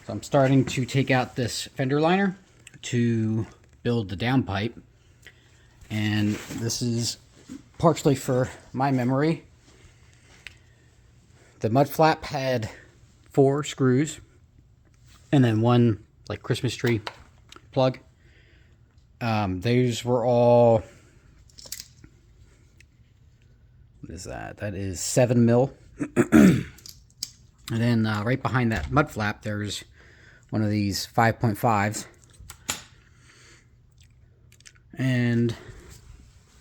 So I'm starting to take out this fender liner to build the downpipe. And this is partially for my memory. The mud flap had 4 screws and then one like Christmas tree plug. Those were all, what is that? That is 7 mil. And then right behind that mud flap, there's one of these 5.5s. And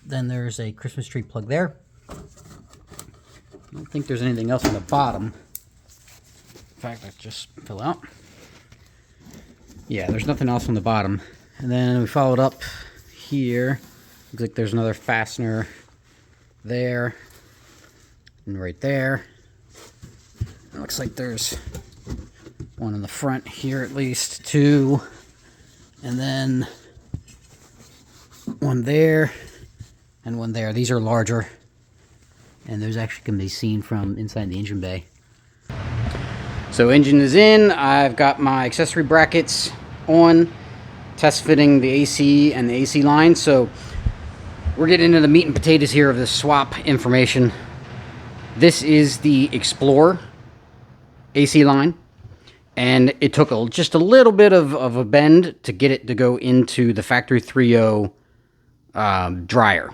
then there's a Christmas tree plug there. I don't think there's anything else on the bottom. In fact, that just fell out. Yeah, there's nothing else on the bottom. And then we followed up here. Looks like there's another fastener there. And right there. It looks like there's one in the front here at least, 2. And then one there and one there. These are larger. And those actually can be seen from inside the engine bay. So engine is in. I've got my accessory brackets on, test fitting the AC and the AC line. So we're getting into the meat and potatoes here of the swap information. This is the Explorer AC line, and it took just a little bit of a bend to get it to go into the factory 3.0 dryer.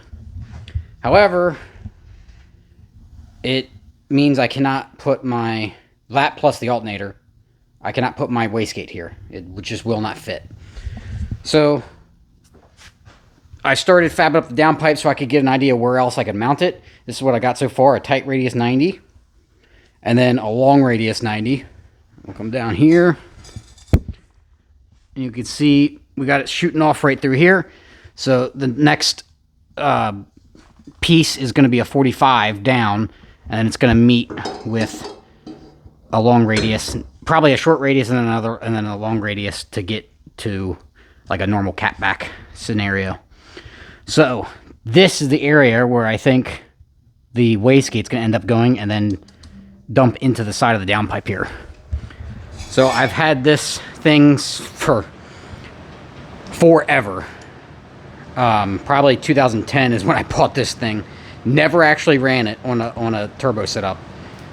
However, it means I cannot put that plus the alternator, I cannot put my wastegate here. It just will not fit. So I started fabbing up the downpipe so I could get an idea where else I could mount it. This is what I got so far: a tight radius 90 and then a long radius 90. We'll come down here and you can see we got it shooting off right through here. So the next piece is going to be a 45 down, and it's going to meet with a long radius, probably a short radius and then a long radius to get to like a normal catback scenario. So this is the area where I think the wastegate's going to end up going and then dump into the side of the downpipe here. So I've had this thing for forever. Probably 2010 is when I bought this thing. Never actually ran it on a turbo setup.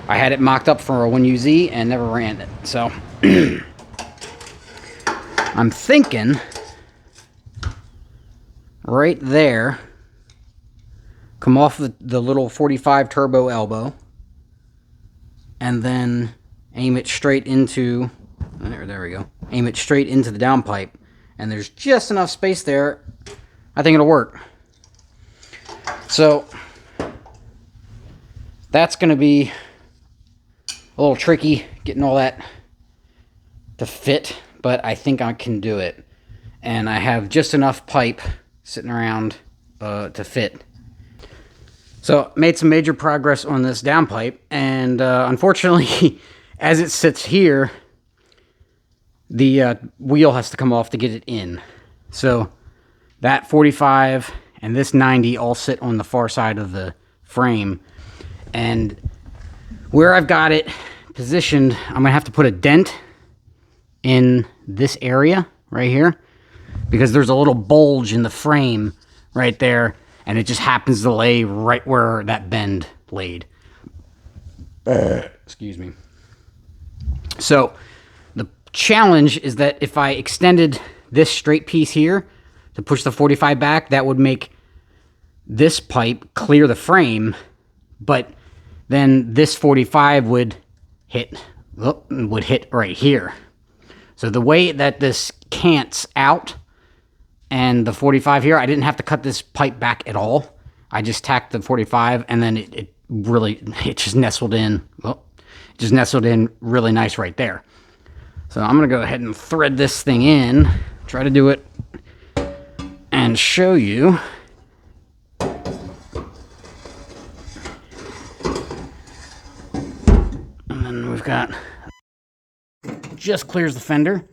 I had it mocked up for a 1UZ and never ran it. So I'm thinking right there, come off the little 45 turbo elbow and then aim it straight into, there we go, aim it straight into the downpipe, and there's just enough space there. I think it'll work. So that's going to be a little tricky getting all that to fit, but I think I can do it. And I have just enough pipe sitting around to fit. So made some major progress on this downpipe, and unfortunately, as it sits here, the wheel has to come off to get it in. So that 45 and this 90 all sit on the far side of the frame, and where I've got it positioned, I'm gonna have to put a dent in this area right here, because there's a little bulge in the frame right there, and it just happens to lay right where that bend laid. Excuse me. So the challenge is that if I extended this straight piece here to push the 45 back, that would make this pipe clear the frame, but then this 45 would hit right here. So the way that this cants out and the 45 here, I didn't have to cut this pipe back at all. I just tacked the 45, and then it just nestled in. Well, it just nestled in really nice right there. So I'm gonna go ahead and thread this thing in, try to do it and show you. And then we've got, just clears the fender,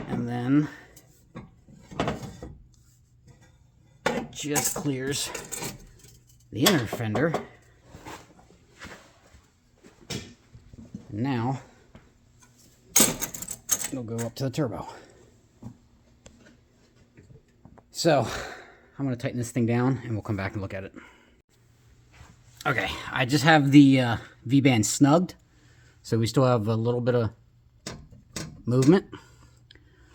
and then just clears the inner fender. Now it'll go up to the turbo. So I'm going to tighten this thing down and we'll come back and look at it. Okay, I just have the V-band snugged, so we still have a little bit of movement.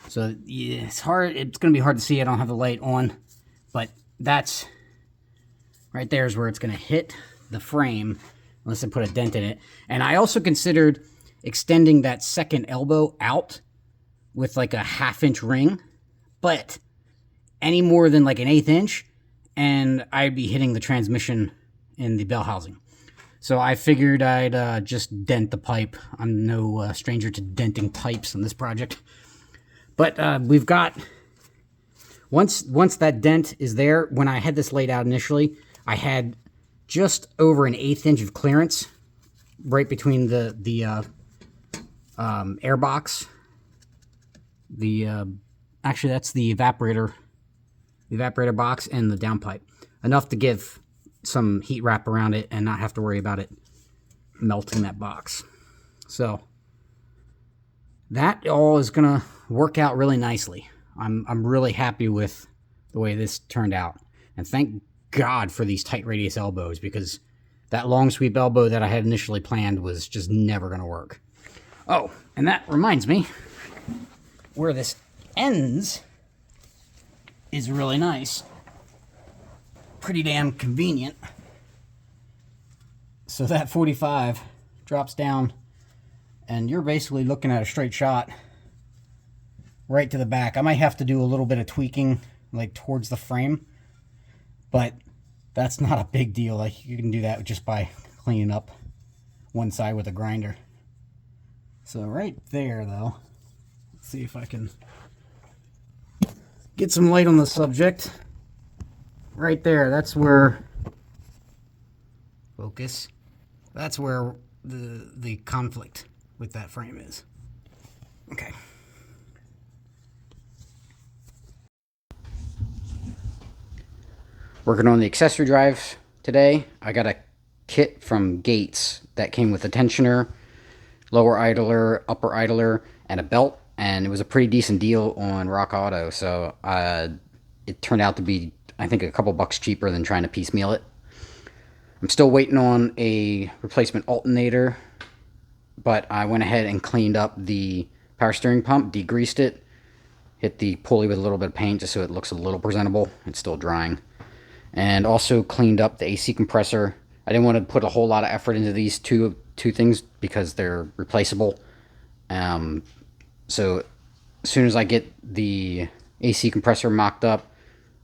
So yeah, it's hard. It's going to be hard to see. I don't have the light on, but that's right there is where it's going to hit the frame, unless I put a dent in it. And I also considered extending that second elbow out with like a 1/2 inch ring, but any more than like an 1/8 inch, and I'd be hitting the transmission in the bell housing. So I figured I'd just dent the pipe. I'm no stranger to denting pipes on this project. But we've got, once that dent is there, when I had this laid out initially, I had just over an 1/8 inch of clearance right between the air box. Actually, that's the evaporator box and the downpipe. Enough to give some heat wrap around it and not have to worry about it melting that box. So that all is gonna work out really nicely. I'm really happy with the way this turned out, and thank God for these tight radius elbows, because that long sweep elbow that I had initially planned was just never gonna work. Oh, and that reminds me, where this ends is really nice. Pretty damn convenient. So that 45 drops down, and you're basically looking at a straight shot right to the back. I might have to do a little bit of tweaking like towards the frame, but that's not a big deal. Like, you can do that just by cleaning up one side with a grinder. So right there though, let's see if I can get some light on the subject. Right there, that's where, focus, that's where the conflict with that frame is. Okay. Working on the accessory drive today. I got a kit from Gates that came with a tensioner, lower idler, upper idler, and a belt, and it was a pretty decent deal on Rock Auto, so it turned out to be, I think, a couple bucks cheaper than trying to piecemeal it. I'm still waiting on a replacement alternator, but I went ahead and cleaned up the power steering pump, degreased it, hit the pulley with a little bit of paint just so it looks a little presentable. It's still drying. And also cleaned up the AC compressor. I didn't want to put a whole lot of effort into these two things because they're replaceable. So as soon as I get the AC compressor mocked up,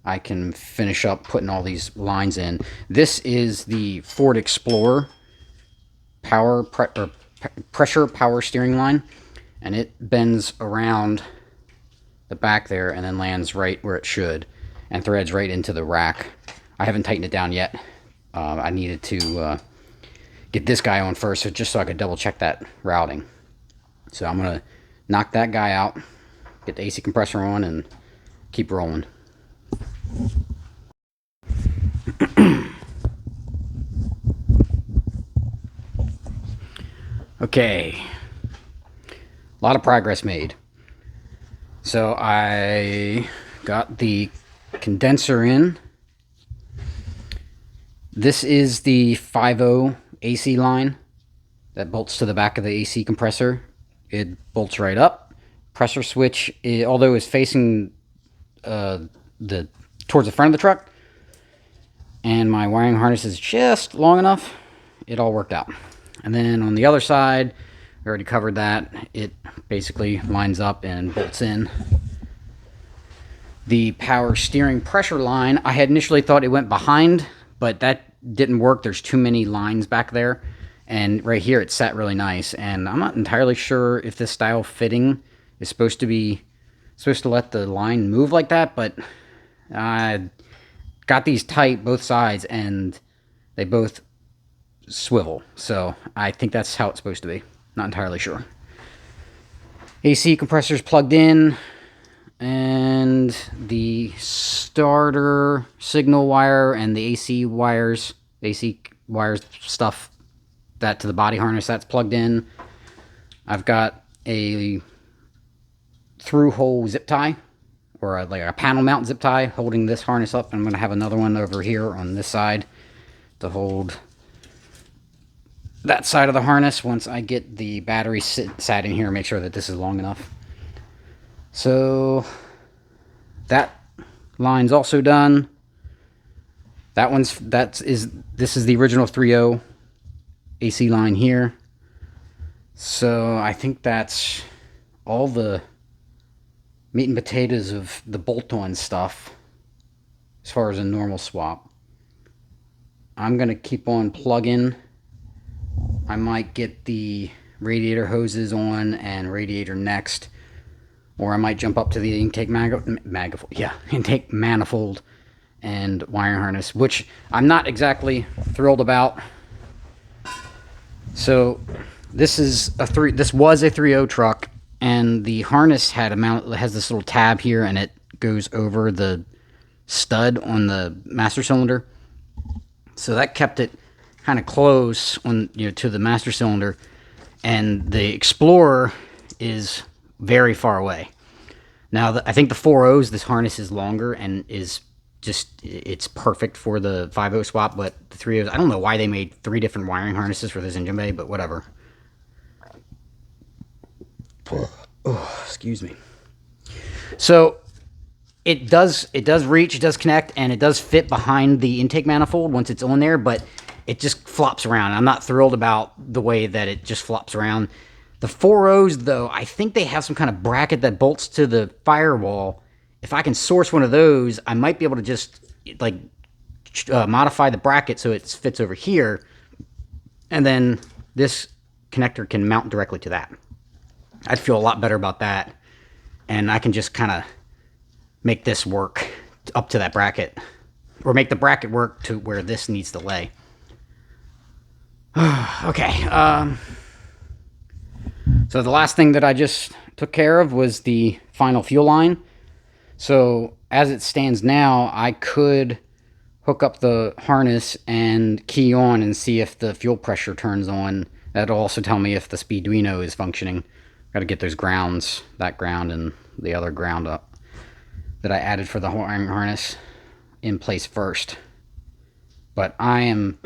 I can finish up putting all these lines in. This is the Ford Explorer pressure power steering line, and it bends around the back there and then lands right where it should and threads right into the rack. I haven't tightened it down yet. I needed to get this guy on first, just so I could double check that routing. So I'm gonna knock that guy out, get the AC compressor on, and keep rolling. Okay, a lot of progress made. So I got the condenser in. This is the 5.0 AC line that bolts to the back of the AC compressor. It bolts right up. Pressure switch, although it's facing towards the front of the truck, and my wiring harness is just long enough, it all worked out. And then on the other side, we already covered that. It basically lines up and bolts in. The power steering pressure line, I had initially thought it went behind, but that didn't work. There's too many lines back there, and right here it sat really nice. And I'm not entirely sure if this style fitting is supposed to let the line move like that, but I got these tight both sides and they both swivel, so I think that's how it's supposed to be. Not entirely sure. AC compressor's plugged in, and the starter signal wire and the AC wires stuff, that to the body harness, that's plugged in. I've got a through hole zip tie, or like a panel mount zip tie holding this harness up. I'm going to have another one over here on this side to hold that side of the harness once I get the battery sat in here, make sure that this is long enough. So that line's also done. This is the original 3.0 AC line here. So I think that's all the meat and potatoes of the bolt-on stuff as far as a normal swap. I'm going to keep on plugging. I might get the radiator hoses on and radiator next, or I might jump up to the intake intake manifold and wiring harness, which I'm not exactly thrilled about. So this was a 3.0 truck, and the harness has this little tab here, and it goes over the stud on the master cylinder. So that kept it kind of close on, to the master cylinder, and the Explorer is very far away. Now, I think the 4.0s, this harness is longer and it's perfect for the 5.0 swap, but the 3.0s, I don't know why they made 3 different wiring harnesses for this engine bay, but whatever. Oh, excuse me. So it does reach, it does connect, and it does fit behind the intake manifold once it's on there, but it just flops around. I'm not thrilled about the way that it just flops around. The 4.0s, though, I think they have some kind of bracket that bolts to the firewall. If I can source one of those, I might be able to just modify the bracket so it fits over here, and then this connector can mount directly to that. I'd feel a lot better about that, and I can just kind of make this work up to that bracket, or make the bracket work to where this needs to lay. Okay, so the last thing that I just took care of was the final fuel line. So as it stands now, I could hook up the harness and key on and see if the fuel pressure turns on. That'll also tell me if the Speeduino is functioning. Got to get those grounds, that ground and the other ground up that I added for the wiring harness, in place first. But I am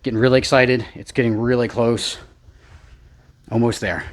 getting really excited. It's getting really close. Almost there.